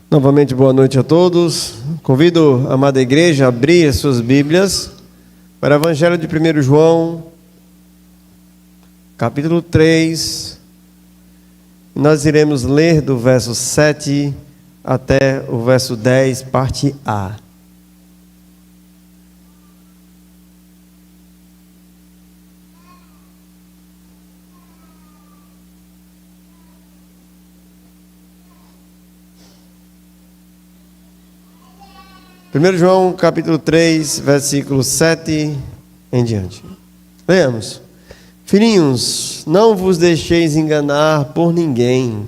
Novamente, boa noite a todos. Convido a amada igreja a abrir as suas Bíblias para o Evangelho de 1 João, capítulo 3. Nós iremos ler do verso 7 até o verso 10, parte A. Primeiro João, capítulo 3, versículo 7 em diante. Leamos. Filhinhos, não vos deixeis enganar por ninguém.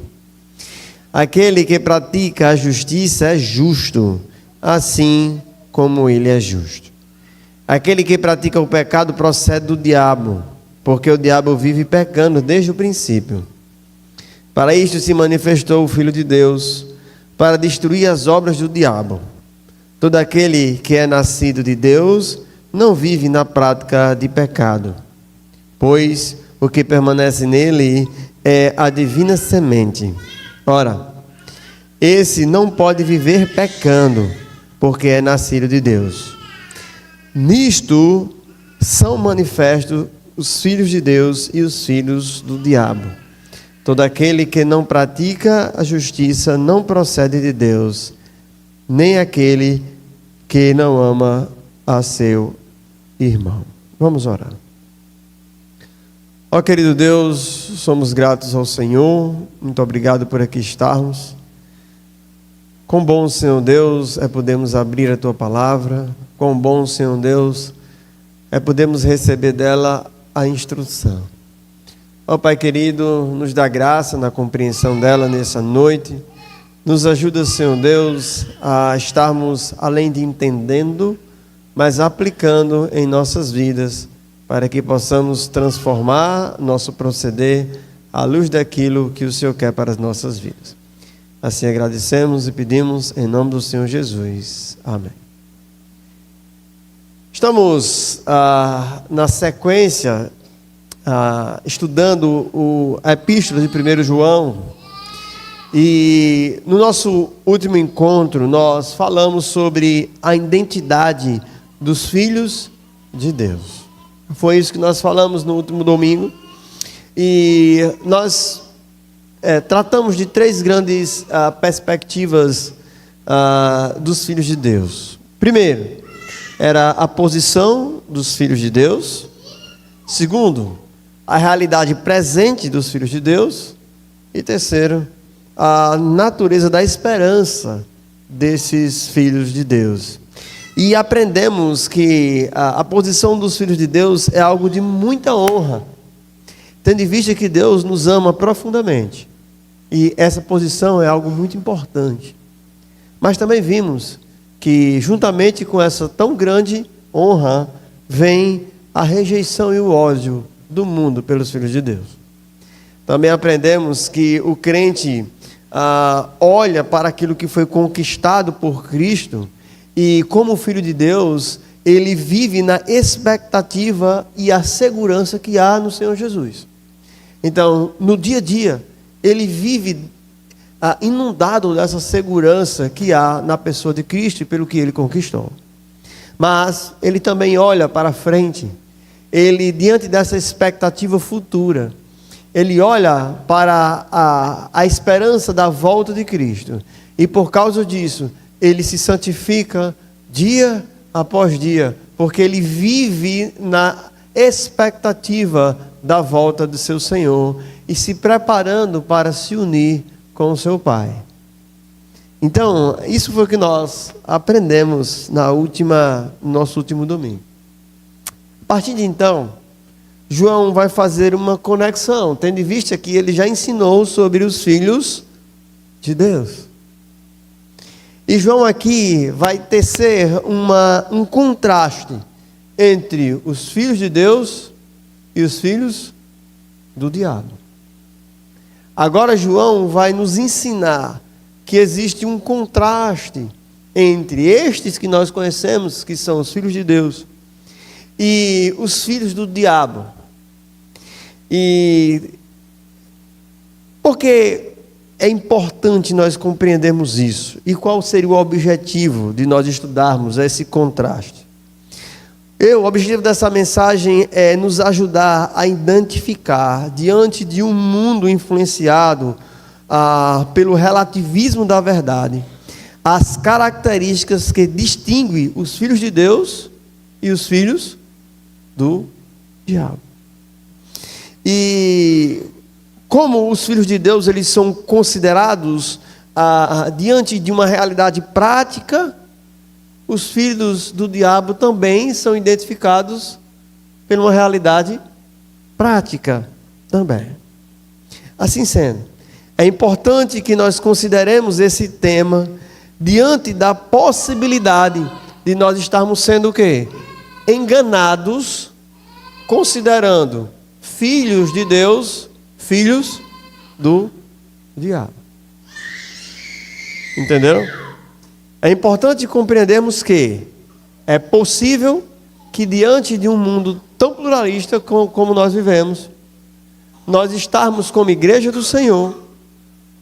Aquele que pratica a justiça é justo, assim como ele é justo. Aquele que pratica o pecado procede do diabo, porque o diabo vive pecando desde o princípio. Para isto se manifestou o Filho de Deus, para destruir as obras do diabo. Todo aquele que é nascido de Deus não vive na prática de pecado, pois o que permanece nele é a divina semente. Ora, esse não pode viver pecando, porque é nascido de Deus. Nisto são manifestos os filhos de Deus e os filhos do diabo. Todo aquele que não pratica a justiça não procede de Deus, nem aquele que não ama a seu irmão. Vamos orar. Ó querido Deus, somos gratos ao Senhor, muito obrigado por aqui estarmos. Quão bom, Senhor Deus, é podermos abrir a Tua palavra, quão bom, Senhor Deus, é podermos receber dela a instrução. Ó Pai querido, nos dá graça na compreensão dela nessa noite. Nos ajuda, Senhor Deus, a estarmos além de entendendo, mas aplicando em nossas vidas, para que possamos transformar nosso proceder à luz daquilo que o Senhor quer para as nossas vidas. Assim agradecemos e pedimos em nome do Senhor Jesus. Amém. Estamos na sequência, estudando a epístola de 1 João. E no nosso último encontro, nós falamos sobre a identidade dos filhos de Deus. Foi isso que nós falamos no último domingo. E nós tratamos de três grandes perspectivas dos filhos de Deus. Primeiro, era a posição dos filhos de Deus. Segundo, a realidade presente dos filhos de Deus. E terceiro, a natureza da esperança desses filhos de Deus. E aprendemos que a posição dos filhos de Deus é algo de muita honra, tendo em vista que Deus nos ama profundamente. E essa posição é algo muito importante. Mas também vimos que juntamente com essa tão grande honra, vem a rejeição e o ódio do mundo pelos filhos de Deus. Também aprendemos que o crente olha para aquilo que foi conquistado por Cristo e, como filho de Deus, ele vive na expectativa e a segurança que há no Senhor Jesus. Então, no dia a dia, ele vive inundado dessa segurança que há na pessoa de Cristo e pelo que ele conquistou. Mas ele também olha para frente, ele, diante dessa expectativa futura, ele olha para a esperança da volta de Cristo. E por causa disso, ele se santifica dia após dia. Porque ele vive na expectativa da volta do seu Senhor. E se preparando para se unir com o seu Pai. Então, isso foi o que nós aprendemos no nosso último domingo. A partir de então, João vai fazer uma conexão, tendo em vista que ele já ensinou sobre os filhos de Deus. E João aqui vai tecer um contraste entre os filhos de Deus e os filhos do diabo. Agora João vai nos ensinar que existe um contraste entre estes que nós conhecemos, que são os filhos de Deus, e os filhos do diabo. E porque é importante nós compreendermos isso. E qual seria o objetivo de nós estudarmos esse contraste? O objetivo dessa mensagem é nos ajudar a identificar, diante de um mundo influenciado pelo relativismo da verdade, as características que distinguem os filhos de Deus e os filhos do diabo. E como os filhos de Deus eles são considerados diante de uma realidade prática, os filhos do diabo também são identificados por uma realidade prática também. Assim sendo, é importante que nós consideremos esse tema diante da possibilidade de nós estarmos sendo o quê? Enganados, considerando filhos de Deus, filhos do diabo. Entenderam? É importante compreendermos que é possível que diante de um mundo tão pluralista como nós vivemos, nós estarmos como igreja do Senhor,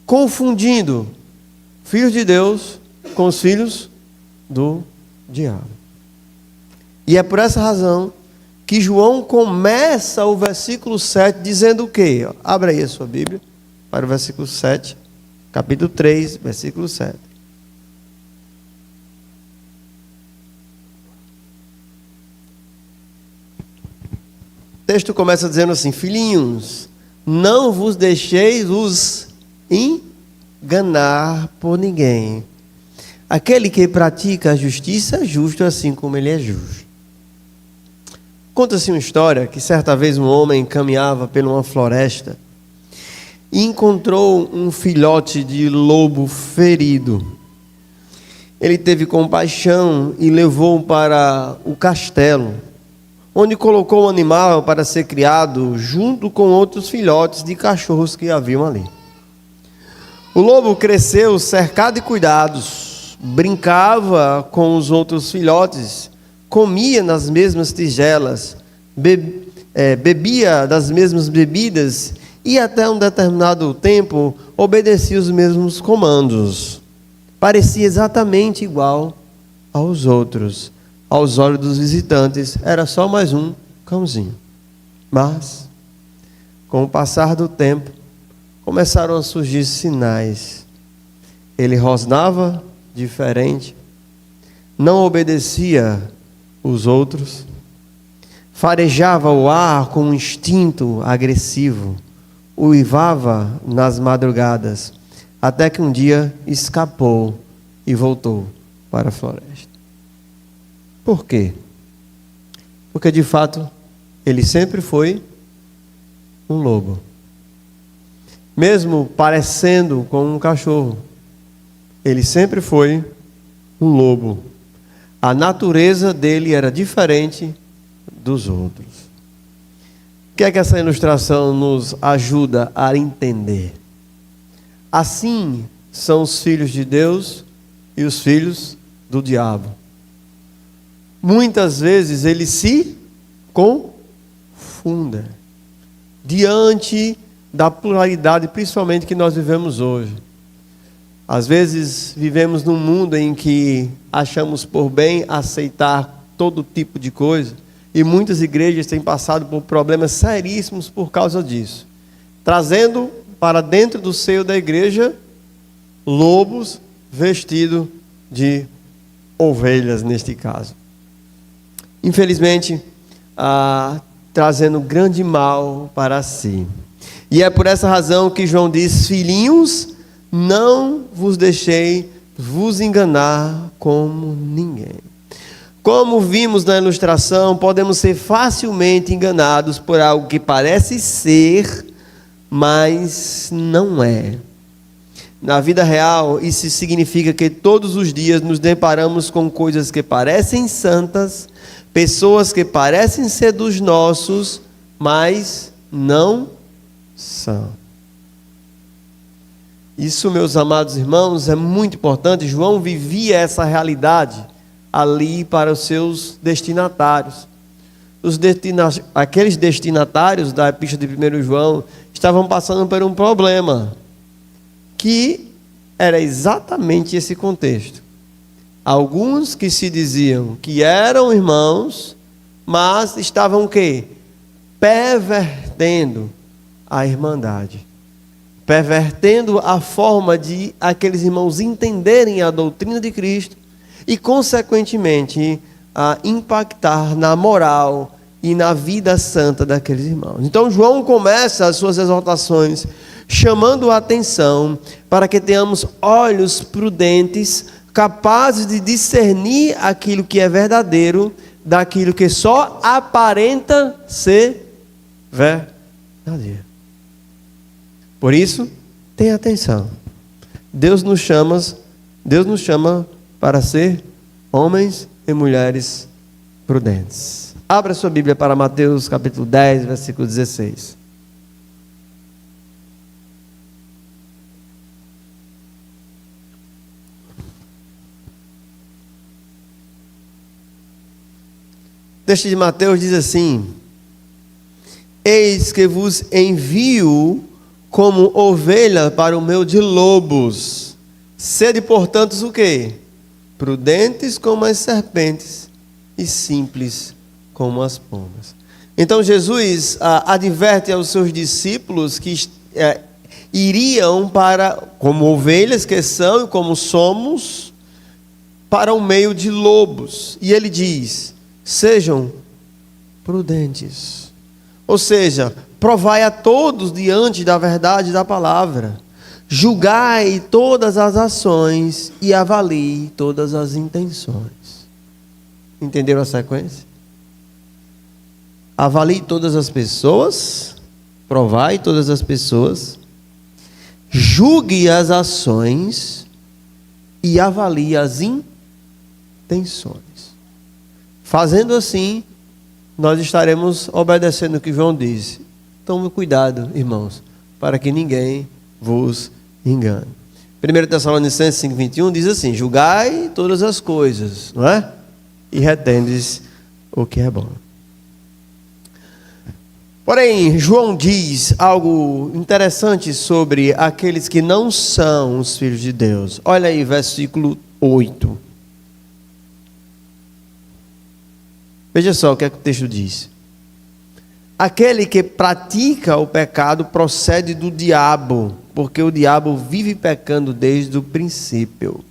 confundindo filhos de Deus com os filhos do diabo. E é por essa razão que João começa o versículo 7 dizendo o quê? Abra aí a sua Bíblia para o versículo 7, capítulo 3, versículo 7. O texto começa dizendo assim: filhinhos, não vos deixeis vos enganar por ninguém. Aquele que pratica a justiça é justo assim como ele é justo. Conta-se uma história que certa vez um homem caminhava por uma floresta e encontrou um filhote de lobo ferido. Ele teve compaixão e levou-o para o castelo, onde colocou o animal para ser criado junto com outros filhotes de cachorros que haviam ali. O lobo cresceu cercado de cuidados, brincava com os outros filhotes, comia nas mesmas tigelas, bebia das mesmas bebidas e até um determinado tempo obedecia os mesmos comandos. Parecia exatamente igual aos outros. Aos olhos dos visitantes, era só mais um cãozinho. Mas, com o passar do tempo, começaram a surgir sinais. Ele rosnava diferente, não obedecia os outros, farejava o ar com um instinto agressivo, uivava nas madrugadas, até que um dia escapou e voltou para a floresta. Por quê? Porque de fato ele sempre foi um lobo. Mesmo parecendo com um cachorro, ele sempre foi um lobo. A natureza dele era diferente dos outros. O que é que essa ilustração nos ajuda a entender? Assim são os filhos de Deus e os filhos do diabo. Muitas vezes eles se confundem diante da pluralidade, principalmente que nós vivemos hoje. Às vezes vivemos num mundo em que achamos por bem aceitar todo tipo de coisa, e muitas igrejas têm passado por problemas seríssimos por causa disso, trazendo para dentro do seio da igreja lobos vestidos de ovelhas, neste caso. Infelizmente, trazendo grande mal para si. E é por essa razão que João diz: filhinhos, não vos deixei vos enganar como ninguém. Como vimos na ilustração, podemos ser facilmente enganados por algo que parece ser, mas não é. Na vida real, isso significa que todos os dias nos deparamos com coisas que parecem santas, pessoas que parecem ser dos nossos, mas não são. Isso, meus amados irmãos, é muito importante. João vivia essa realidade ali para os seus destinatários. Aqueles destinatários da epístola de 1 João estavam passando por um problema, que era exatamente esse contexto. Alguns que se diziam que eram irmãos, mas estavam o quê? Pervertendo a irmandade. Pervertendo a forma de aqueles irmãos entenderem a doutrina de Cristo e, consequentemente, a impactar na moral e na vida santa daqueles irmãos. Então João começa as suas exortações chamando a atenção para que tenhamos olhos prudentes, capazes de discernir aquilo que é verdadeiro daquilo que só aparenta ser verdadeiro. Por isso, tenha atenção. Deus nos chama para ser homens e mulheres prudentes. Abra sua Bíblia para Mateus capítulo 10, versículo 16. O texto de Mateus diz assim: eis que vos envio como ovelha para o meio de lobos. Sede, portanto, o quê? Prudentes como as serpentes e simples como as pombas. Então Jesus adverte aos seus discípulos que iriam para, como ovelhas que são e como somos, para o meio de lobos. E ele diz: sejam prudentes. Ou seja, provai a todos diante da verdade da palavra. Julgai todas as ações e avalie todas as intenções. Entenderam a sequência? Avalie todas as pessoas, provai todas as pessoas, julgue as ações e avalie as intenções. Fazendo assim, nós estaremos obedecendo o que João disse. Tome cuidado, irmãos, para que ninguém vos engane. 1 Tessalonicenses 5,21 diz assim: julgai todas as coisas, não é? E retendes o que é bom. Porém, João diz algo interessante sobre aqueles que não são os filhos de Deus. Olha aí, versículo 8. Veja só o que é que o texto diz. Aquele que pratica o pecado procede do diabo, porque o diabo vive pecando desde o princípio.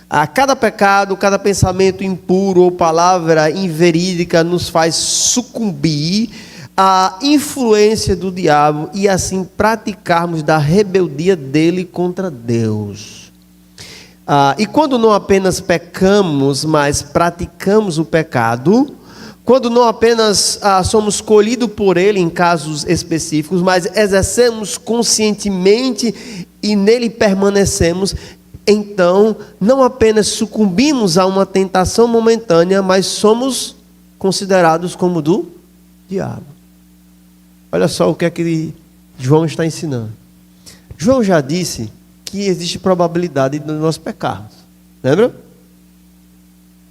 A cada pecado, cada pensamento impuro ou palavra inverídica nos faz sucumbir à influência do diabo e assim praticarmos da rebeldia dele contra Deus. E quando não apenas pecamos, mas praticamos o pecado, quando não apenas somos escolhidos por ele em casos específicos, mas exercemos conscientemente e nele permanecemos, então não apenas sucumbimos a uma tentação momentânea, mas somos considerados como do diabo. Olha só o que é que João está ensinando. João já disse que existe probabilidade de nós pecarmos. Lembra?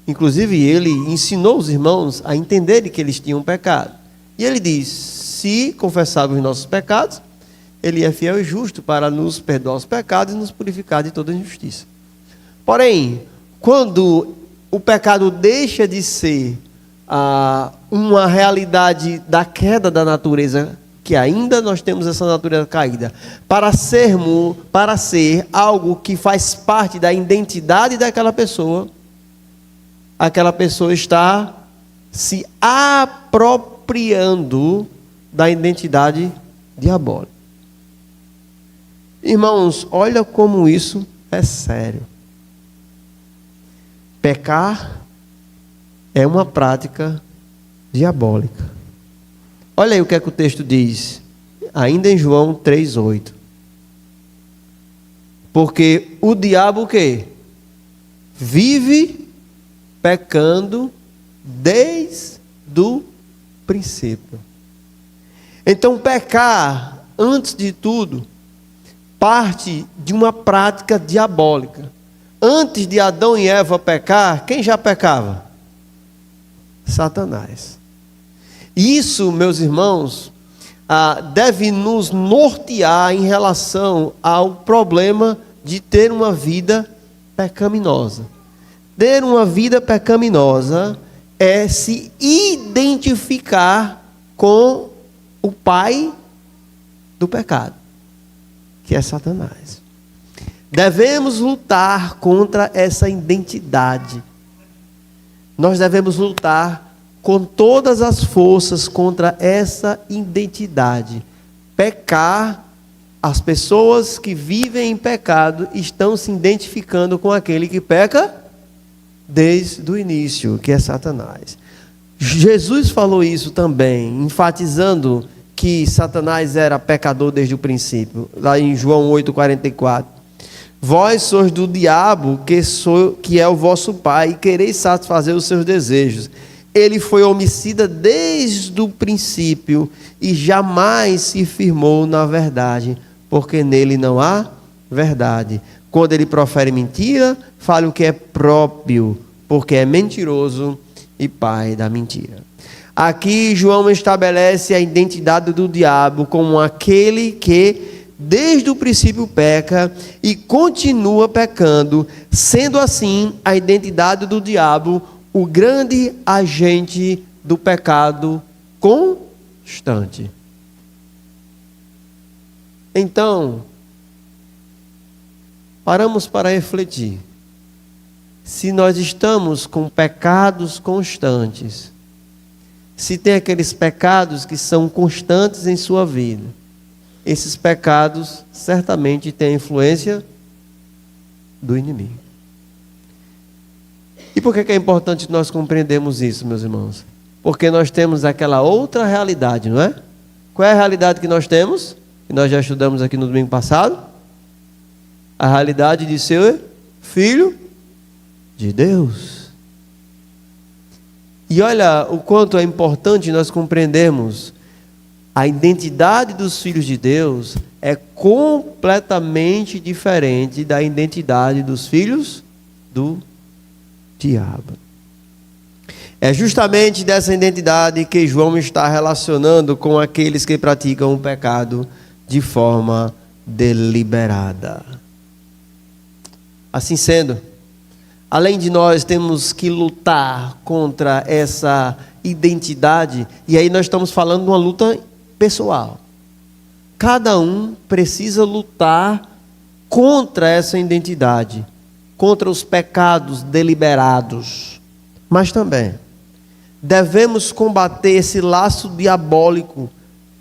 Inclusive ele ensinou os irmãos a entenderem que eles tinham pecado. E ele diz: se confessarmos os nossos pecados, ele é fiel e justo para nos perdoar os pecados e nos purificar de toda injustiça. Porém, quando o pecado deixa de ser uma realidade da queda da natureza, que ainda nós temos essa natureza caída, para ser algo que faz parte da identidade daquela pessoa, aquela pessoa está se apropriando da identidade diabólica. Irmãos, olha como isso é sério. Pecar é uma prática diabólica. Olha aí o que é que o texto diz, ainda em João 3,8. Porque o diabo o quê? Vive pecando desde o princípio. Então, pecar, antes de tudo, parte de uma prática diabólica. Antes de Adão e Eva pecar, quem já pecava? Satanás. Isso, meus irmãos, deve nos nortear em relação ao problema de ter uma vida pecaminosa. Ter uma vida pecaminosa é se identificar com o pai do pecado, que é Satanás. Devemos lutar contra essa identidade. Nós devemos lutar com todas as forças contra essa identidade. Pecar, as pessoas que vivem em pecado estão se identificando com aquele que peca desde o início, que é Satanás. Jesus falou isso também, enfatizando que Satanás era pecador desde o princípio, lá em João 8,44. Vós sois do diabo, que é o vosso pai, e quereis satisfazer os seus desejos. Ele foi homicida desde o princípio e jamais se firmou na verdade, porque nele não há verdade. Quando ele profere mentira, fale o que é próprio, porque é mentiroso e pai da mentira. Aqui João estabelece a identidade do diabo como aquele que desde o princípio peca e continua pecando, sendo assim a identidade do diabo o grande agente do pecado constante. Então, paramos para refletir. Se nós estamos com pecados constantes, se tem aqueles pecados que são constantes em sua vida, esses pecados certamente têm a influência do inimigo. E por que é importante nós compreendermos isso, meus irmãos? Porque nós temos aquela outra realidade, não é? Qual é a realidade que nós temos? Que nós já estudamos aqui no domingo passado? A realidade de ser filho de Deus. E olha o quanto é importante nós compreendermos a identidade dos filhos de Deus é completamente diferente da identidade dos filhos do diabo. É justamente dessa identidade que João está relacionando com aqueles que praticam o pecado de forma deliberada. Assim sendo, além de nós temos que lutar contra essa identidade, e aí nós estamos falando de uma luta pessoal. Cada um precisa lutar contra essa identidade, contra os pecados deliberados. Mas também devemos combater esse laço diabólico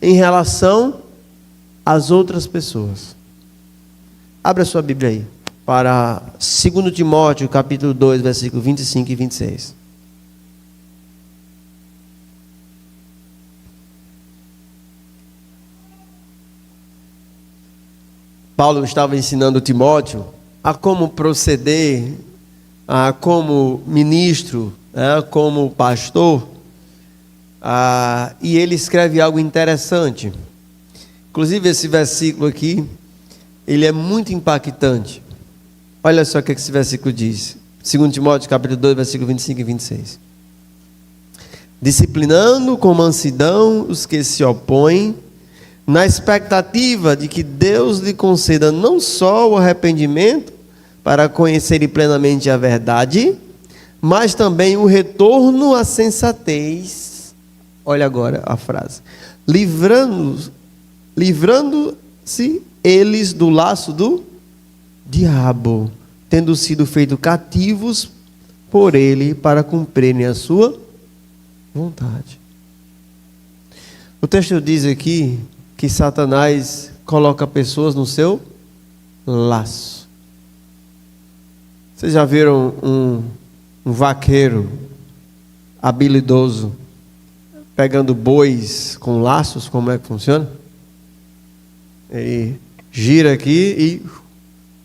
em relação às outras pessoas. Abra sua Bíblia aí para 2 Timóteo, capítulo 2, versículos 25 e 26. Paulo estava ensinando Timóteo a como proceder, a como ministro, como pastor, e ele escreve algo interessante. Inclusive esse versículo aqui, ele é muito impactante. Olha só o que esse versículo diz. 2 Timóteo, capítulo 2, versículo 25 e 26. Disciplinando com mansidão os que se opõem, na expectativa de que Deus lhe conceda não só o arrependimento, para conhecerem plenamente a verdade, mas também o retorno à sensatez. Olha agora a frase. Livrando-se eles do laço do diabo, tendo sido feitos cativos por ele para cumprirem a sua vontade. O texto diz aqui que Satanás coloca pessoas no seu laço. Vocês já viram um vaqueiro habilidoso pegando bois com laços? Como é que funciona? Ele gira aqui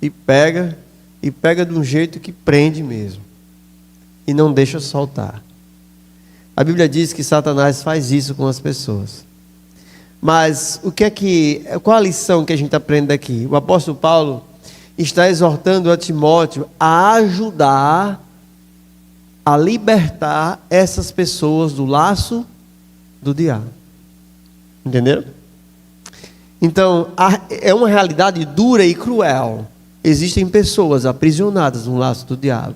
e pega de um jeito que prende mesmo e não deixa soltar. A Bíblia diz que Satanás faz isso com as pessoas. Mas qual a lição que a gente aprende aqui? O apóstolo Paulo está exortando a Timóteo a ajudar a libertar essas pessoas do laço do diabo. Entenderam? Então, é uma realidade dura e cruel. Existem pessoas aprisionadas no laço do diabo.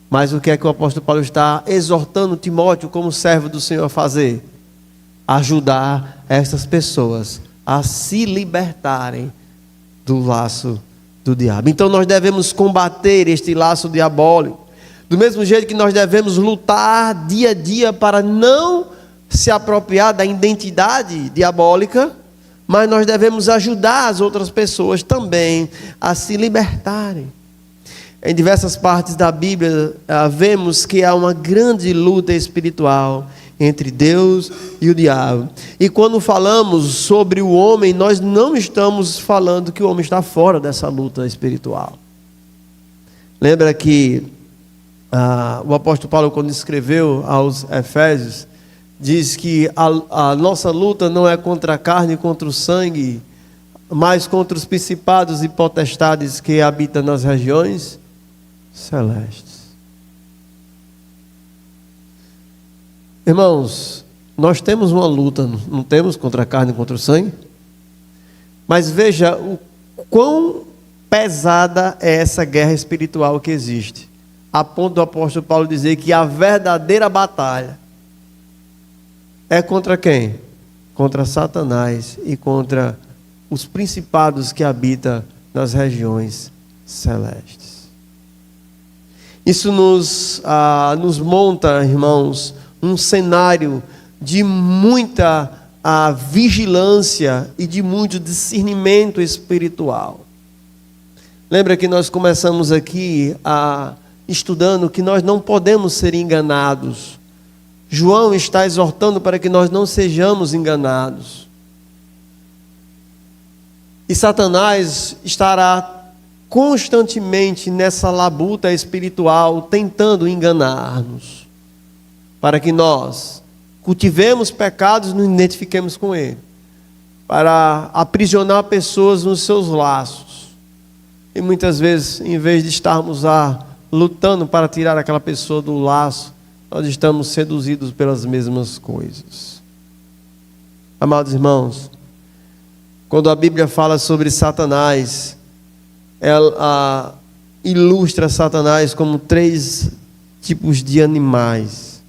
Mas o que é que o apóstolo Paulo está exortando Timóteo como servo do Senhor a fazer? Ajudar essas pessoas a se libertarem do laço do diabo. Então nós devemos combater este laço diabólico. Do mesmo jeito que nós devemos lutar dia a dia para não se apropriar da identidade diabólica, mas nós devemos ajudar as outras pessoas também a se libertarem. Em diversas partes da Bíblia, vemos que há uma grande luta espiritual entre Deus e o diabo. E quando falamos sobre o homem, nós não estamos falando que o homem está fora dessa luta espiritual. Lembra que o apóstolo Paulo, quando escreveu aos Efésios, diz que a nossa luta não é contra a carne e contra o sangue, mas contra os principados e potestades que habitam nas regiões celestes. Irmãos, nós temos uma luta, não temos contra a carne e contra o sangue? Mas veja o quão pesada é essa guerra espiritual que existe, a ponto do apóstolo Paulo dizer que a verdadeira batalha é contra quem? Contra Satanás e contra os principados que habitam nas regiões celestes. Isso nos monta, irmãos, um cenário de muita vigilância e de muito discernimento espiritual. Lembra que nós começamos aqui estudando que nós não podemos ser enganados. João está exortando para que nós não sejamos enganados. E Satanás estará constantemente nessa labuta espiritual, tentando enganar-nos, para que nós cultivemos pecados e nos identifiquemos com ele, para aprisionar pessoas nos seus laços. E muitas vezes, em vez de estarmos lutando para tirar aquela pessoa do laço, nós estamos seduzidos pelas mesmas coisas. Amados irmãos, quando a Bíblia fala sobre Satanás, ela ilustra Satanás como 3 tipos de animais: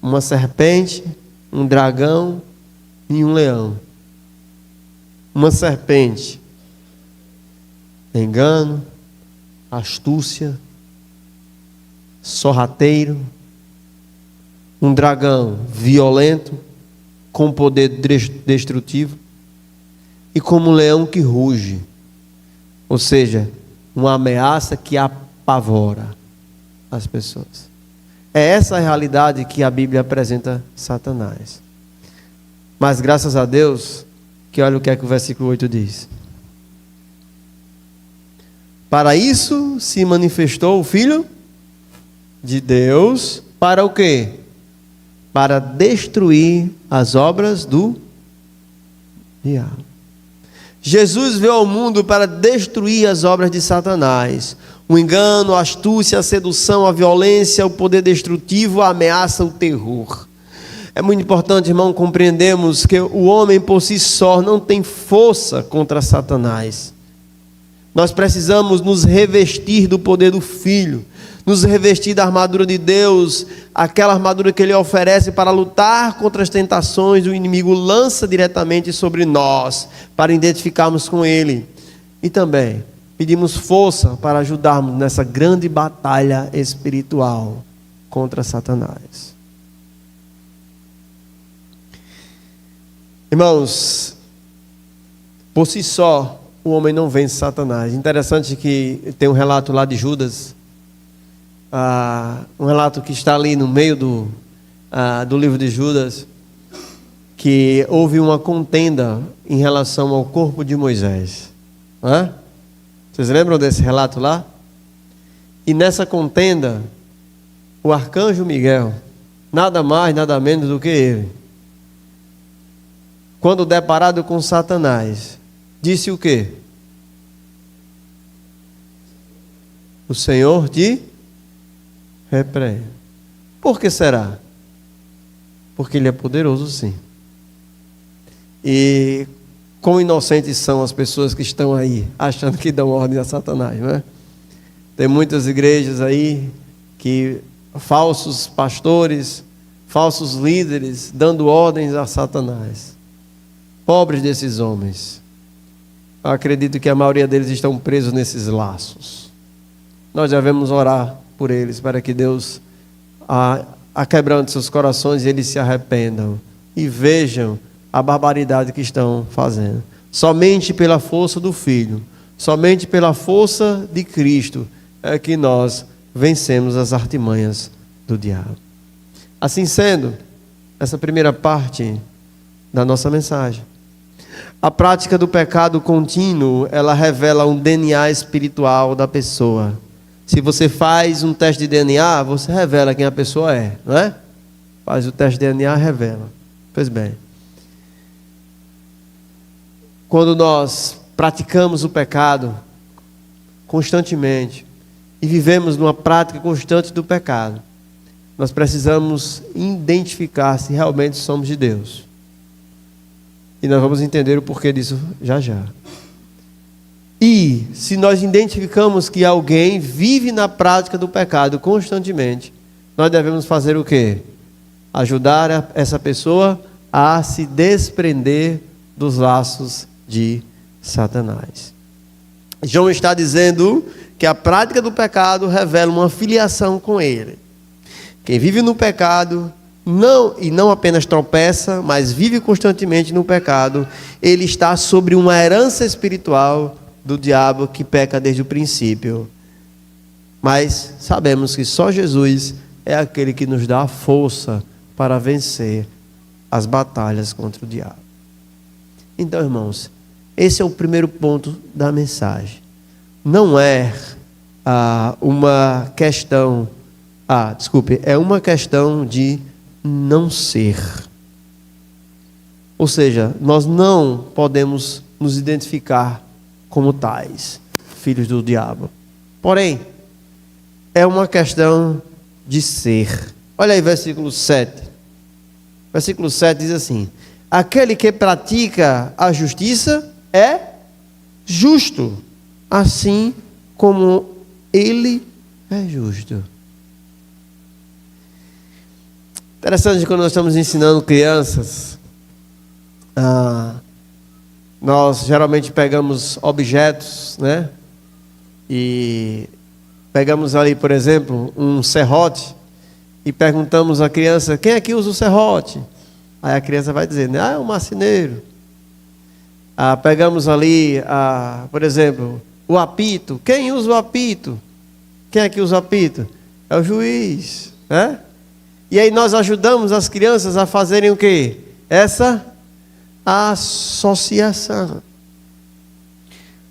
uma serpente, um dragão e um leão. Uma serpente, engano, astúcia, sorrateiro. Um dragão violento, com poder destrutivo, e como um leão que ruge, ou seja, uma ameaça que apavora as pessoas. É essa a realidade que a Bíblia apresenta Satanás. Mas graças a Deus, que olha o que é que o versículo 8 diz: para isso se manifestou o Filho de Deus, para o quê? Para destruir as obras do diabo. Jesus veio ao mundo para destruir as obras de Satanás. O engano, a astúcia, a sedução, a violência, o poder destrutivo, a ameaça, o terror. É muito importante, irmão, compreendermos que o homem por si só não tem força contra Satanás. Nós precisamos nos revestir do poder do Filho, nos revestir da armadura de Deus, aquela armadura que Ele oferece para lutar contra as tentações do inimigo lança diretamente sobre nós, para identificarmos com Ele. E também pedimos força para ajudarmos nessa grande batalha espiritual contra Satanás. Irmãos, por si só, o homem não vence Satanás. Interessante que tem um relato lá de Judas, um relato que está ali no meio do livro de Judas, que houve uma contenda em relação ao corpo de Moisés. Vocês lembram desse relato lá? E nessa contenda, o arcanjo Miguel, nada mais, nada menos do que ele, quando deparado com Satanás, disse o quê? O Senhor te repreende. Por que será? Porque Ele é poderoso, sim. E quão inocentes são as pessoas que estão aí, achando que dão ordem a Satanás, não é? Tem muitas igrejas aí que falsos pastores, falsos líderes, dando ordens a Satanás. Pobres desses homens. Eu acredito que a maioria deles estão presos nesses laços. Nós devemos orar por eles, para que Deus aquebrante seus corações e eles se arrependam e vejam a barbaridade que estão fazendo. Somente pela força do Filho, somente pela força de Cristo é que nós vencemos as artimanhas do diabo. Assim sendo, essa primeira parte da nossa mensagem. A prática do pecado contínuo, ela revela um DNA espiritual da pessoa. Se você faz um teste de DNA, você revela quem a pessoa é, não é? Faz o teste de DNA, revela. Pois bem. Quando nós praticamos o pecado constantemente e vivemos numa prática constante do pecado, nós precisamos identificar se realmente somos de Deus. E nós vamos entender o porquê disso já já. E se nós identificamos que alguém vive na prática do pecado constantemente, nós devemos fazer o quê? Ajudar essa pessoa a se desprender dos laços de Satanás. João está dizendo que a prática do pecado revela uma filiação com ele. Quem vive no pecado, não apenas tropeça, mas vive constantemente no pecado, ele está sobre uma herança espiritual do diabo que peca desde o princípio. Mas sabemos que só Jesus é aquele que nos dá a força para vencer as batalhas contra o diabo. Então, irmãos, esse é o primeiro ponto da mensagem. Não é uma questão, é uma questão de não ser. Ou seja, nós não podemos nos identificar como tais, filhos do diabo. Porém, é uma questão de ser. Olha aí, versículo 7. Versículo 7 diz assim: aquele que pratica a justiça é justo, assim como ele é justo. Interessante, quando nós estamos ensinando crianças, nós geralmente pegamos objetos, né? E pegamos ali, por exemplo, um serrote e perguntamos à criança: quem aqui usa o serrote? Aí a criança vai dizer, né? É o marceneiro. Pegamos ali, por exemplo, o apito. Quem usa o apito? Quem aqui usa o apito? É o juiz, né? E aí nós ajudamos as crianças a fazerem o quê? Essa associação.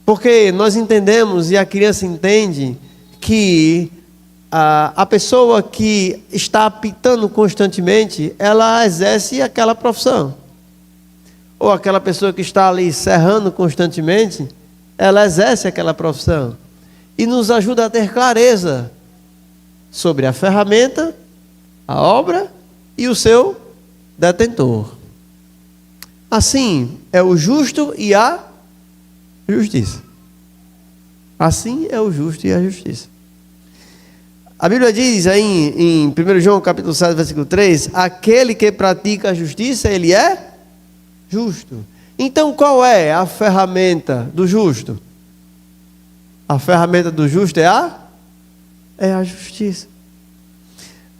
Porque nós entendemos e a criança entende que a pessoa que está apitando constantemente, ela exerce aquela profissão. Ou aquela pessoa que está ali serrando constantemente, ela exerce aquela profissão. E nos ajuda a ter clareza sobre a ferramenta, a obra e o seu detentor. Assim é o justo e a justiça. Assim é o justo e a justiça. A Bíblia diz aí em 1 João capítulo 7, versículo 3, aquele que pratica a justiça, ele é justo. Então qual é a ferramenta do justo? A ferramenta do justo é a justiça.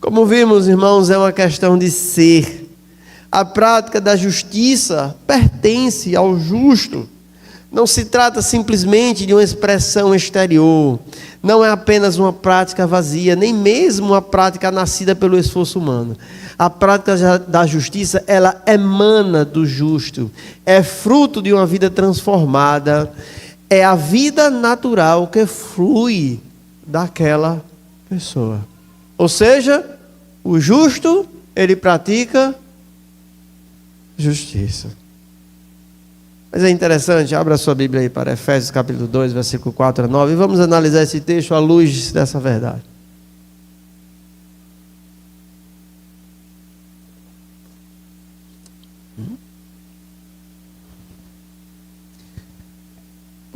Como vimos, irmãos, é uma questão de ser. A prática da justiça pertence ao justo. Não se trata simplesmente de uma expressão exterior. Não é apenas uma prática vazia, nem mesmo uma prática nascida pelo esforço humano. A prática da justiça, ela emana do justo. É fruto de uma vida transformada. É a vida natural que flui daquela pessoa. Ou seja, o justo, ele pratica justiça. Mas é interessante, abra sua Bíblia aí para Efésios capítulo 2, versículo 4 a 9, e vamos analisar esse texto à luz dessa verdade.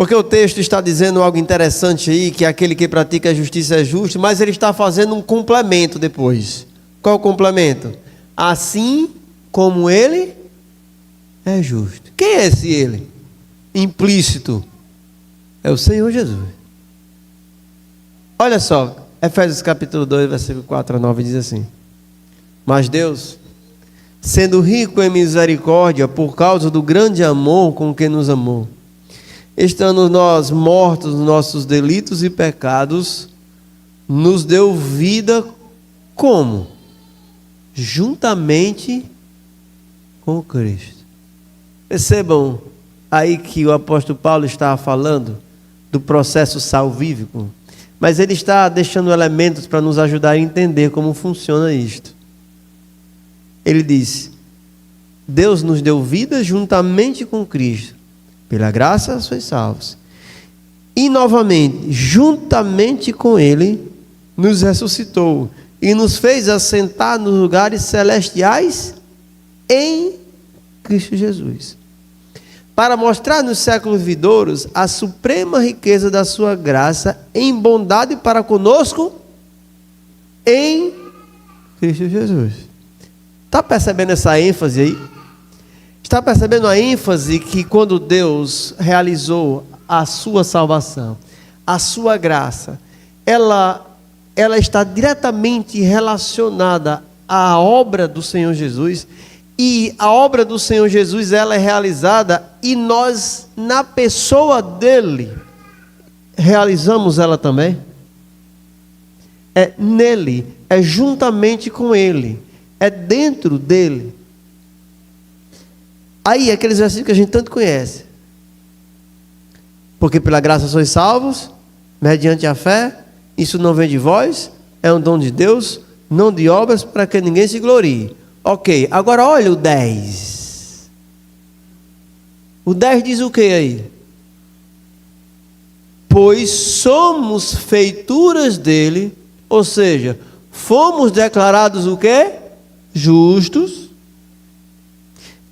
Porque o texto está dizendo algo interessante aí, que aquele que pratica a justiça é justo, mas ele está fazendo um complemento depois. Qual o complemento? Assim como ele é justo. Quem é esse ele? Implícito. É o Senhor Jesus. Olha só, Efésios capítulo 2, versículo 4 a 9 diz assim: mas Deus, sendo rico em misericórdia, por causa do grande amor com que nos amou, estando nós mortos nos nossos delitos e pecados, nos deu vida como? Juntamente com Cristo. Percebam aí que o apóstolo Paulo está falando do processo salvífico, mas ele está deixando elementos para nos ajudar a entender como funciona isto. Ele diz: Deus nos deu vida juntamente com Cristo, pela graça sois salvos, e novamente, juntamente com Ele, nos ressuscitou e nos fez assentar nos lugares celestiais em Cristo Jesus, para mostrar nos séculos vindouros a suprema riqueza da sua graça em bondade para conosco em Cristo Jesus. Está percebendo essa ênfase aí? Está percebendo a ênfase que quando Deus realizou a sua salvação, a sua graça, ela está diretamente relacionada à obra do Senhor Jesus, e a obra do Senhor Jesus ela é realizada e nós, na pessoa dele, realizamos ela também. É nele, é juntamente com ele, é dentro dele. Aí, aqueles versículos que a gente tanto conhece. Porque pela graça sois salvos, mediante a fé, isso não vem de vós, é um dom de Deus, não de obras, para que ninguém se glorie. Ok, agora olha o 10. O 10 diz o que aí? Pois somos feituras dele, ou seja, fomos declarados o quê? Justos,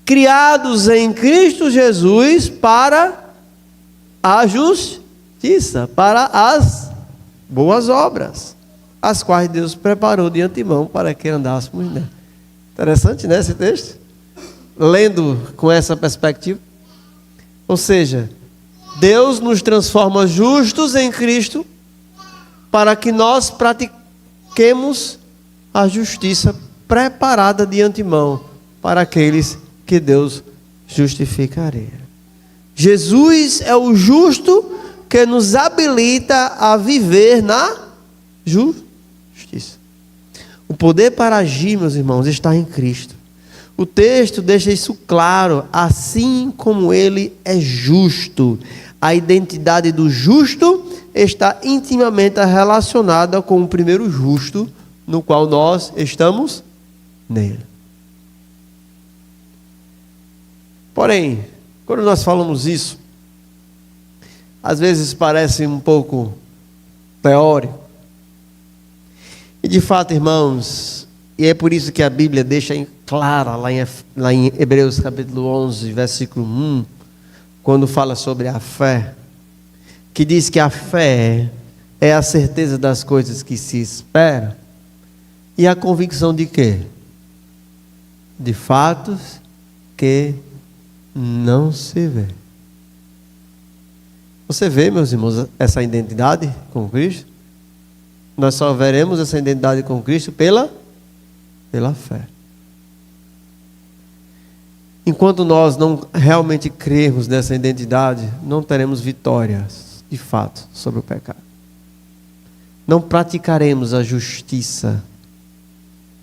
criados em Cristo Jesus para a justiça, para as boas obras, as quais Deus preparou de antemão para que andássemos nela. Interessante, né, esse texto? Lendo com essa perspectiva. Ou seja, Deus nos transforma justos em Cristo para que nós pratiquemos a justiça preparada de antemão para aqueles que Deus justificaria. Jesus é o justo que nos habilita a viver na justiça. O poder para agir, meus irmãos, está em Cristo. O texto deixa isso claro, assim como ele é justo. A identidade do justo está intimamente relacionada com o primeiro justo, no qual nós estamos nele. Porém, quando nós falamos isso, às vezes parece um pouco teórico. E de fato, irmãos, e é por isso que a Bíblia deixa clara lá em Hebreus capítulo 11, versículo 1, quando fala sobre a fé, que diz que a fé é a certeza das coisas que se esperam e a convicção de quê? De fatos que não se vê. Você vê, meus irmãos, essa identidade com Cristo? Nós só veremos essa identidade com Cristo pela fé. Enquanto nós não realmente crermos nessa identidade, não teremos vitórias, de fato, sobre o pecado. Não praticaremos a justiça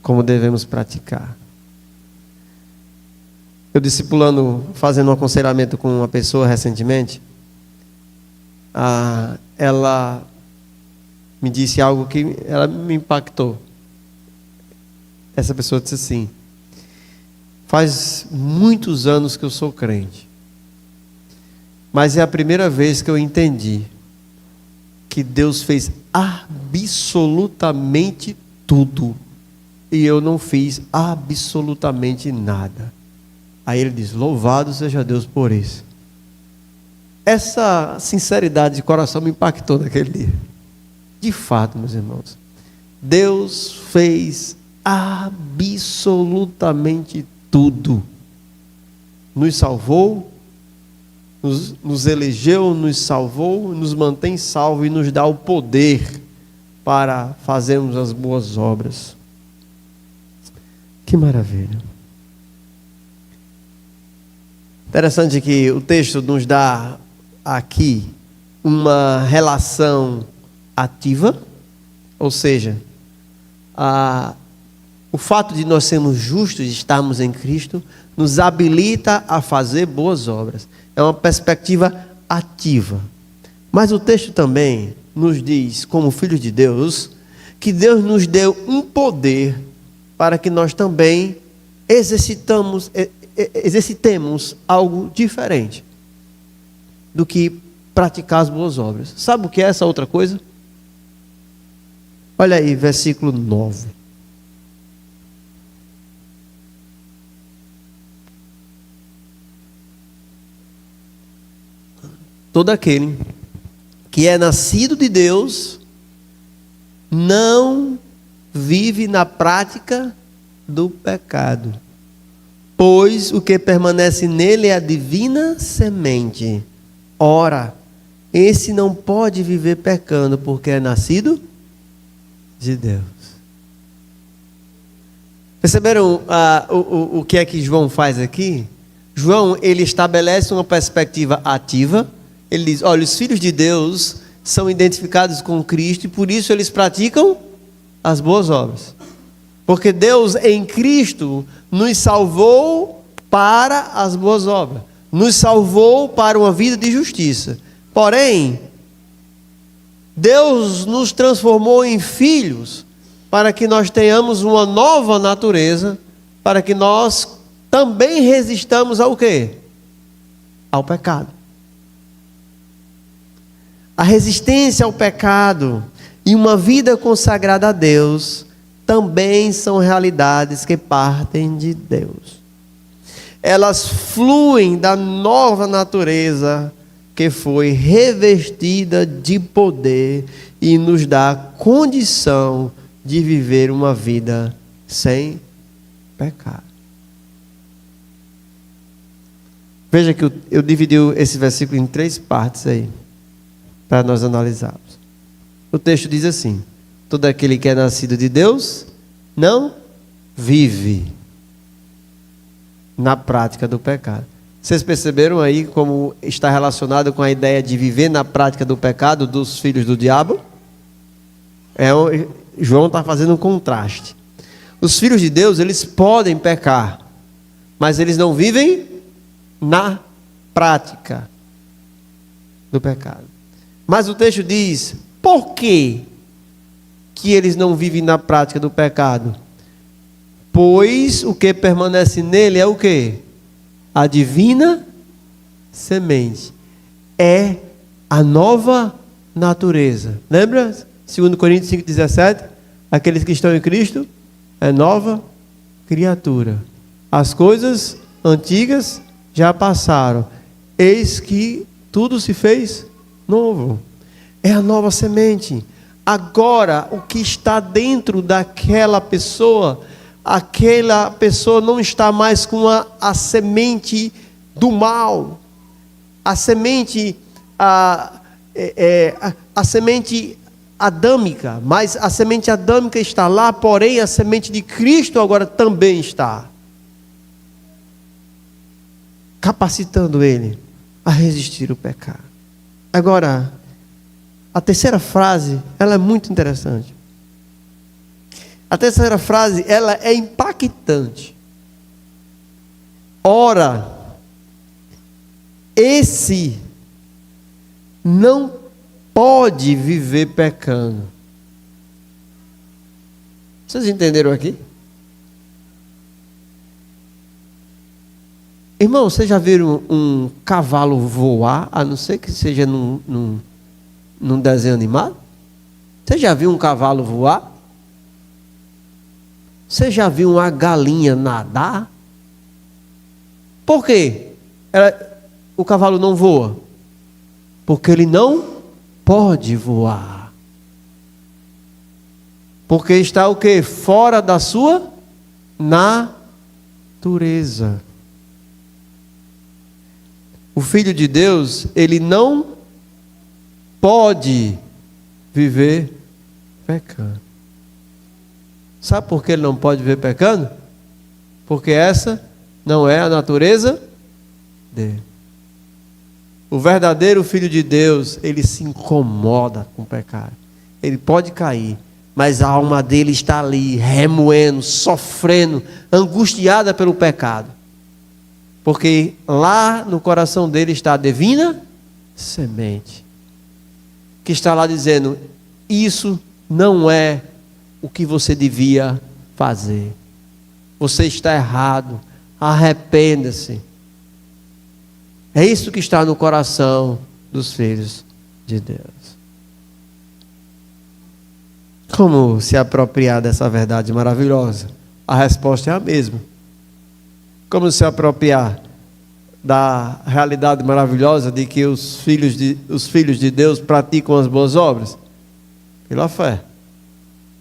como devemos praticar. Eu discipulando, fazendo um aconselhamento com uma pessoa recentemente, ela me disse algo que ela me impactou. Essa pessoa disse assim: faz muitos anos que eu sou crente, mas é a primeira vez que eu entendi que Deus fez absolutamente tudo e eu não fiz absolutamente nada. Aí ele diz: louvado seja Deus por isso. Essa sinceridade de coração me impactou naquele dia. De fato, meus irmãos, Deus fez absolutamente tudo. Nos salvou, nos elegeu, nos salvou, nos mantém salvo e nos dá o poder para fazermos as boas obras. Que maravilha. Interessante que o texto nos dá aqui uma relação ativa, ou seja, o fato de nós sermos justos e estarmos em Cristo nos habilita a fazer boas obras. É uma perspectiva ativa. Mas o texto também nos diz, como filhos de Deus, que Deus nos deu um poder para que nós também exercitemos algo diferente do que praticar as boas obras. Sabe o que é essa outra coisa? Olha aí, versículo 9. Todo aquele que é nascido de Deus não vive na prática do pecado, pois o que permanece nele é a divina semente. Ora, esse não pode viver pecando, porque é nascido de Deus. Perceberam o que é que João faz aqui? João, ele estabelece uma perspectiva ativa. Ele diz, olha, os filhos de Deus são identificados com Cristo e por isso eles praticam as boas obras. Porque Deus em Cristo nos salvou para as boas obras. Nos salvou para uma vida de justiça. Porém, Deus nos transformou em filhos para que nós tenhamos uma nova natureza, para que nós também resistamos ao quê? Ao pecado. A resistência ao pecado e uma vida consagrada a Deus também são realidades que partem de Deus. Elas fluem da nova natureza que foi revestida de poder e nos dá condição de viver uma vida sem pecado. Veja que eu dividi esse versículo em 3 partes aí, para nós analisarmos. O texto diz assim: todo aquele que é nascido de Deus não vive na prática do pecado. Vocês perceberam aí como está relacionado com a ideia de viver na prática do pecado dos filhos do diabo? João está fazendo um contraste. Os filhos de Deus, eles podem pecar, mas eles não vivem na prática do pecado. Mas o texto diz, por que eles não vivem na prática do pecado? Pois o que permanece nele é o quê? A divina semente. É a nova natureza. Lembra? 2 Coríntios 5,17. Aqueles que estão em Cristo é nova criatura. As coisas antigas já passaram. Eis que tudo se fez novo. É a nova semente. Agora, o que está dentro daquela pessoa, aquela pessoa não está mais com a semente do mal. A semente, a semente adâmica, mas a semente adâmica está lá, porém a semente de Cristo agora também está capacitando ele a resistir ao pecado. Agora, a terceira frase, ela é muito interessante. A terceira frase, ela é impactante. Ora, esse não pode viver pecando. Vocês entenderam aqui? Irmão, vocês já viram um cavalo voar, a não ser que seja num desenho animado? Você já viu um cavalo voar? Você já viu uma galinha nadar? Por quê? O cavalo não voa. Porque ele não pode voar. Porque está o quê? Fora da sua natureza. O Filho de Deus, ele não pode viver pecando. Sabe por que ele não pode viver pecando? Porque essa não é a natureza dele. O verdadeiro Filho de Deus, ele se incomoda com o pecado. Ele pode cair, mas a alma dele está ali, remoendo, sofrendo, angustiada pelo pecado. Porque lá no coração dele está a divina semente, que está lá dizendo: isso não é o que você devia fazer. Você está errado, arrependa-se. É isso que está no coração dos filhos de Deus. Como se apropriar dessa verdade maravilhosa? A resposta é a mesma. Como se apropriar da realidade maravilhosa de que os filhos de Deus praticam as boas obras? Pela fé.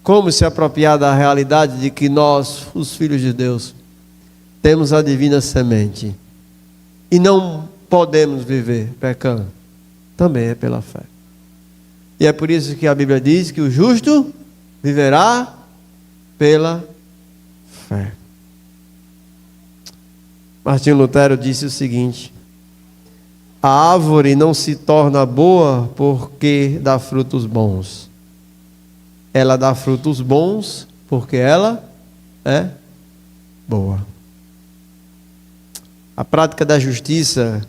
Como se apropriar da realidade de que nós, os filhos de Deus, temos a divina semente e não podemos viver pecando? Também é pela fé. E é por isso que a Bíblia diz que o justo viverá pela fé. Martinho Lutero disse o seguinte: a árvore não se torna boa porque dá frutos bons. Ela dá frutos bons porque ela é boa. A prática da justiça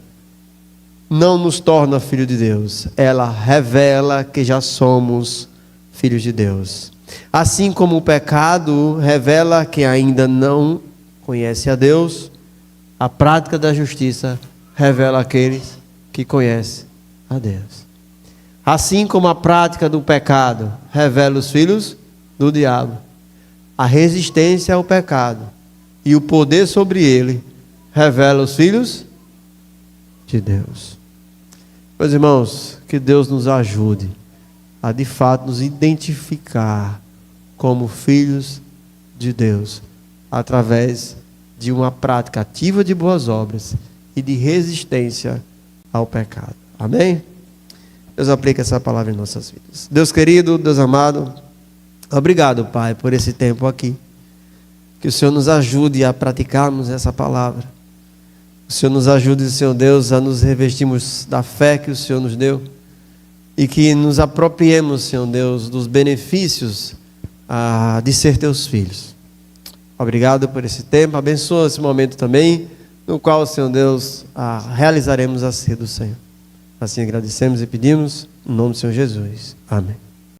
não nos torna filho de Deus. Ela revela que já somos filhos de Deus. Assim como o pecado revela que ainda não conhece a Deus, a prática da justiça revela aqueles que conhecem a Deus. Assim como a prática do pecado revela os filhos do diabo, a resistência ao pecado e o poder sobre ele revela os filhos de Deus. Meus irmãos, que Deus nos ajude a de fato nos identificar como filhos de Deus, através de uma prática ativa de boas obras e de resistência ao pecado. Amém? Deus aplica essa palavra em nossas vidas. Deus querido, Deus amado, obrigado, Pai, por esse tempo aqui. Que o Senhor nos ajude a praticarmos essa palavra. O Senhor nos ajude, Senhor Deus, a nos revestirmos da fé que o Senhor nos deu e que nos apropriemos, Senhor Deus, dos benefícios de ser teus filhos. Obrigado por esse tempo. Abençoa esse momento também, no qual, Senhor Deus, realizaremos a ceia do Senhor. Assim agradecemos e pedimos, em nome do Senhor Jesus. Amém.